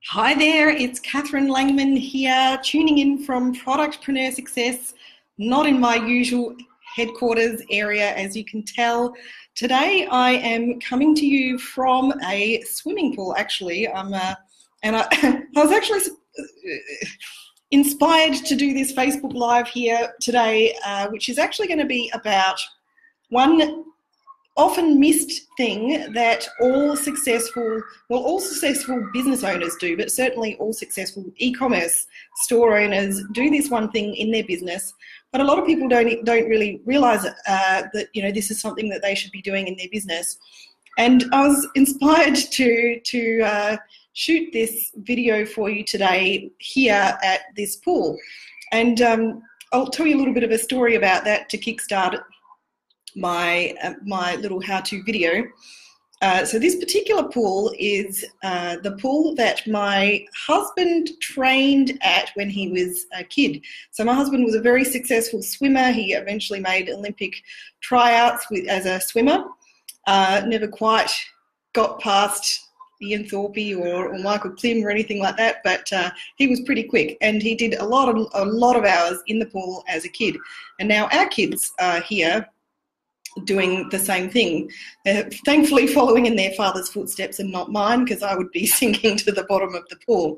Hi there, it's Catherine Langman here, tuning in from Productpreneur Success, not in my usual headquarters area, as you can tell. Today I am coming to you from a swimming pool, actually. I was actually inspired to do this Facebook Live here today, which is actually going to be about one often missed thing that all successful business owners do, but certainly all successful e-commerce store owners do this one thing in their business. But a lot of people don't really realize that this is something that they should be doing in their business. And I was inspired to shoot this video for you today here at this pool. And I'll tell you a little bit of a story about that to kickstart my little how-to video. So this particular pool is the pool that my husband trained at when he was a kid. So my husband was a very successful swimmer. He eventually made Olympic tryouts as a swimmer. Never quite got past Ian Thorpe or Michael Klim or anything like that, but he was pretty quick, and he did a lot of hours in the pool as a kid. And now our kids are here doing the same thing, thankfully following in their father's footsteps and not mine, because I would be sinking to the bottom of the pool.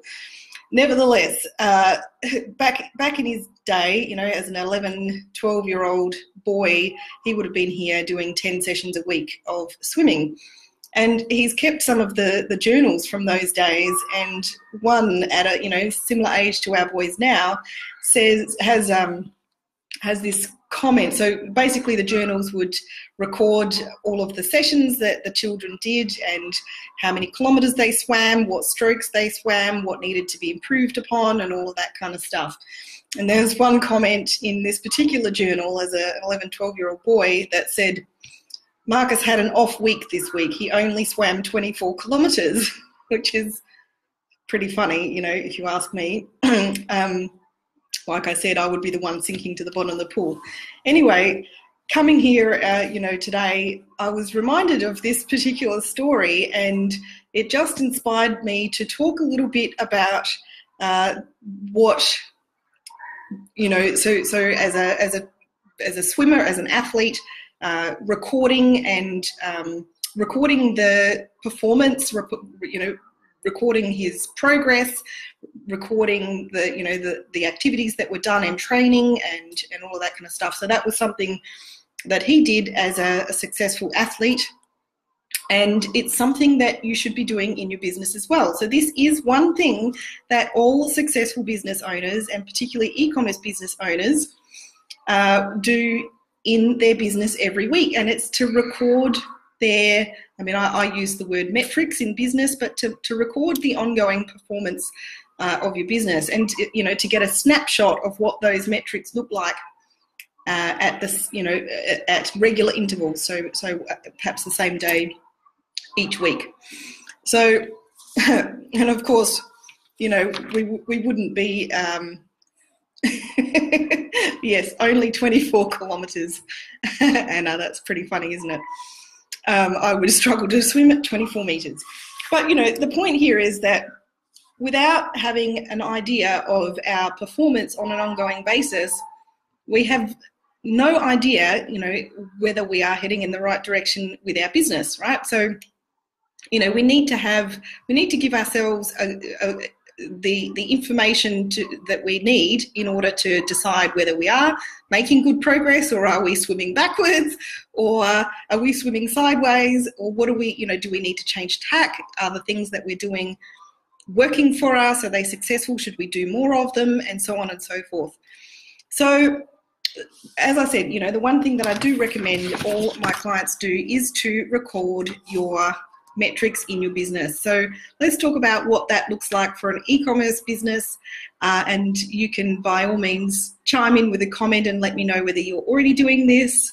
Nevertheless, back in his day, as an 11, 12-year-old boy, he would have been here doing 10 sessions a week of swimming. And he's kept some of the journals from those days, and one at a similar age to our boys now has this comment. So basically the journals would record all of the sessions that the children did and how many kilometres they swam, what strokes they swam, what needed to be improved upon, and all of that kind of stuff. And there's one comment in this particular journal as an 11, 12-year-old boy that said, "Marcus had an off week this week. He only swam 24 kilometres," which is pretty funny, if you ask me. Like I said, I would be the one sinking to the bottom of the pool. Anyway, coming here, today, I was reminded of this particular story, and it just inspired me to talk a little bit about what, so as a swimmer, as an athlete, recording and recording the performance, recording his progress, recording the activities that were done in training and all of that kind of stuff. So that was something that he did as a successful athlete, and it's something that you should be doing in your business as well. So this is one thing that all successful business owners, and particularly e-commerce business owners, do in their business every week, and it's to record their, I use the word metrics in business, but to record the ongoing performance of your business, and to get a snapshot of what those metrics look like at regular intervals. So perhaps the same day each week. So, and of course, we wouldn't be. Yes, only 24 kilometres, and that's pretty funny, isn't it? I would struggle to swim at 24 metres. But, the point here is that without having an idea of our performance on an ongoing basis, we have no idea, whether we are heading in the right direction with our business, right? So, we need to give ourselves the information that we need in order to decide whether we are making good progress, or are we swimming backwards, or are we swimming sideways, or what do we need to change tack? Are the things that we're doing working for us? Are they successful? Should we do more of them? And so on and so forth. So as I said, the one thing that I do recommend all my clients do is to record your metrics in your business. So let's talk about what that looks like for an e-commerce business, and you can by all means chime in with a comment and let me know whether you're already doing this.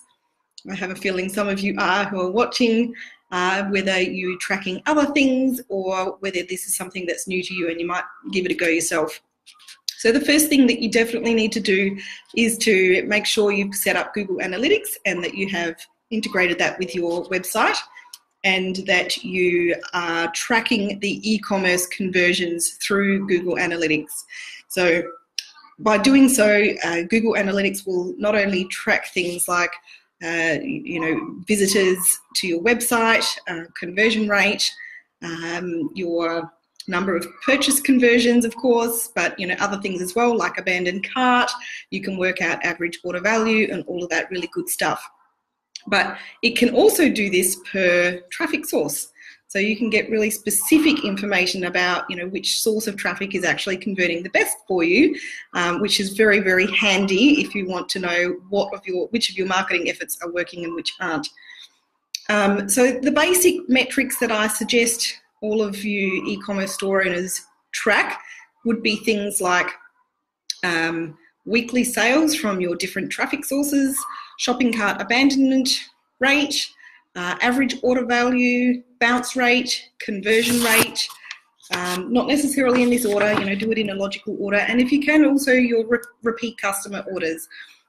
I have a feeling some of you are who are watching, whether you're tracking other things or whether this is something that's new to you and you might give it a go yourself. So the first thing that you definitely need to do is to make sure you've set up Google Analytics and that you have integrated that with your website. and that you are tracking the e-commerce conversions through Google Analytics. So by doing so, Google Analytics will not only track things like visitors to your website, conversion rate, your number of purchase conversions, of course, but other things as well, like abandoned cart. You can work out average order value and all of that really good stuff. But it can also do this per traffic source. So you can get really specific information about, which source of traffic is actually converting the best for you, which is very, very handy if you want to know which of your marketing efforts are working and which aren't. So the basic metrics that I suggest all of you e-commerce store owners track would be things like weekly sales from your different traffic sources, shopping cart abandonment rate, average order value, bounce rate, conversion rate, not necessarily in this order, do it in a logical order. And if you can, also your repeat customer orders.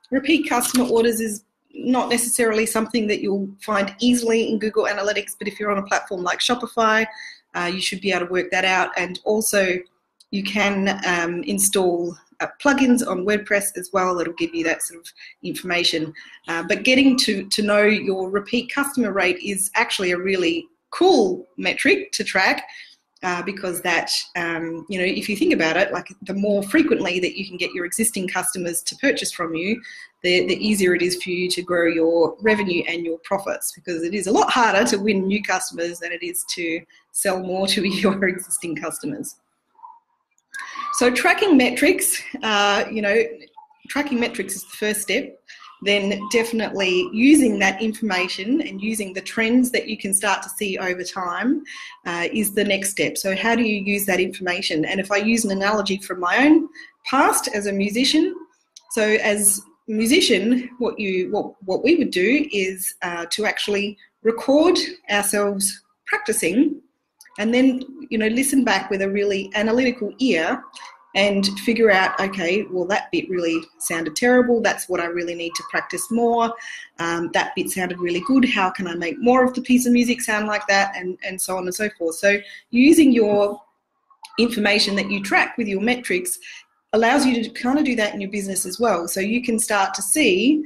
Repeat customer orders is not necessarily something that you'll find easily in Google Analytics, but if you're on a platform like Shopify, you should be able to work that out. And also you can install plugins on WordPress as well that'll give you that sort of information. But getting to know your repeat customer rate is actually a really cool metric to track because that, if you think about it, like the more frequently that you can get your existing customers to purchase from you, the easier it is for you to grow your revenue and your profits, because it is a lot harder to win new customers than it is to sell more to your existing customers. So tracking metrics, tracking metrics is the first step. Then definitely using that information and using the trends that you can start to see over time is the next step. So how do you use that information? And if I use an analogy from my own past as a musician, so as a musician, what we would do is to actually record ourselves practicing, and then listen back with a really analytical ear and figure out, okay, well, that bit really sounded terrible. That's what I really need to practice more. That bit sounded really good. How can I make more of the piece of music sound like that? And so on and so forth. So using your information that you track with your metrics allows you to kind of do that in your business as well. So you can start to see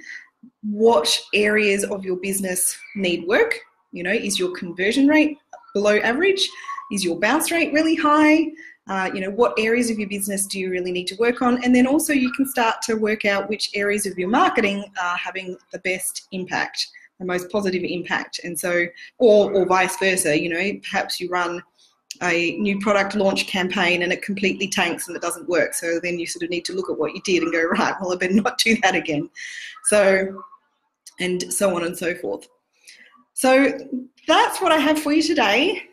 what areas of your business need work. Is your conversion rate below average? Is your bounce rate really high? What areas of your business do you really need to work on? And then also you can start to work out which areas of your marketing are having the best impact, the most positive impact. And so, or vice versa, perhaps you run a new product launch campaign and it completely tanks and it doesn't work. So then you sort of need to look at what you did and go, right, well, I better not do that again. So, and so on and so forth. So that's what I have for you today.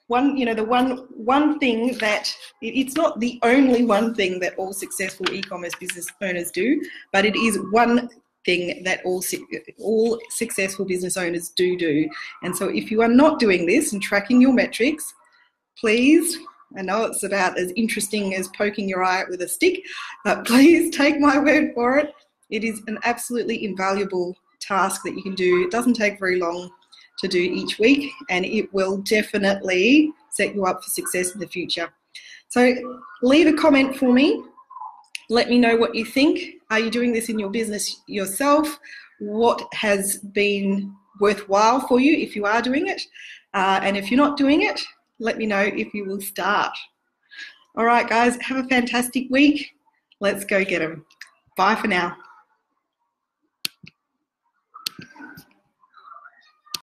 The one thing that, it's not the only one thing that all successful e-commerce business owners do, but it is one thing that all successful business owners do. And so if you are not doing this and tracking your metrics, please, I know it's about as interesting as poking your eye out with a stick, but please take my word for it. It is an absolutely invaluable task that you can do. It doesn't take very long to do each week, and it will definitely set you up for success in the future. So leave a comment for me. Let me know what you think. Are you doing this in your business yourself? What has been worthwhile for you if you are doing it? And if you're not doing it, let me know if you will start. All right, guys, have a fantastic week. Let's go get them. Bye for now.